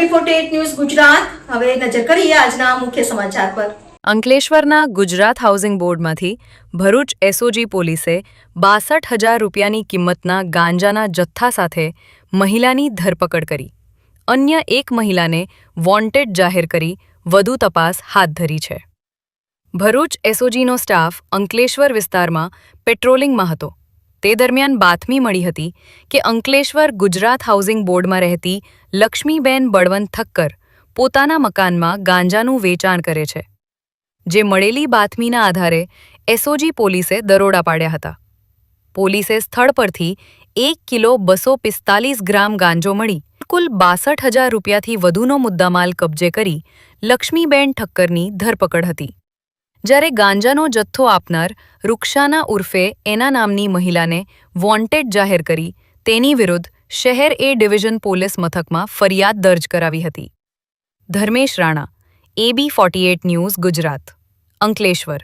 AB48 news Gujarat હવે નજર કરીએ આજના મુખ્ય સમાચાર પર। અંકલેશ્વરના ગુજરાત હાઉસિંગ બોર્ડમાંથી ભરૂચ એસઓજી પોલીસે 62,000 રૂપિયાની કિંમતના ગાંજાના જથ્થા સાથે મહિલાની ધરપકડ કરી। અન્ય એક મહિલાને વોન્ટેડ જાહેર કરી વધુ તપાસ હાથ ધરી છે। ભરૂચ એસઓજીનો સ્ટાફ અંકલેશ્વર વિસ્તારમાં પેટ્રોલિંગમાં હતો। તે દરમિયાન બાતમી મળી હતી કે અંકલેશ્વર ગુજરાત હાઉસિંગ બોર્ડમાં રહેતી લક્ષ્મીબેન બળવંત ઠક્કર પોતાના મકાનમાં ગાંજાનું વેચાણ કરે છે। જે મળેલી બાતમીના આધારે એસઓજી પોલીસે દરોડા પાડ્યા હતા। પોલીસે સ્થળ પરથી 1 કિલો 245 ગ્રામ ગાંજો મળી કુલ 62,000 રૂપિયાથી વધુનો મુદ્દામાલ કબજે કરી લક્ષ્મીબેન ઠક્કરની ધરપકડ હતી। જ્યારે ગાંજાનો જથ્થો આપનાર રૂક્ષાના ઉર્ફે એના નામની મહિલાને વોન્ટેડ જાહેર કરી તેની વિરુદ્ધ શહેર એ ડિવિઝન પોલીસ મથકમાં ફરિયાદ દર્જ કરાવી હતી। Dharmesh Rana, AB48 news Gujarat, Ankleshwar.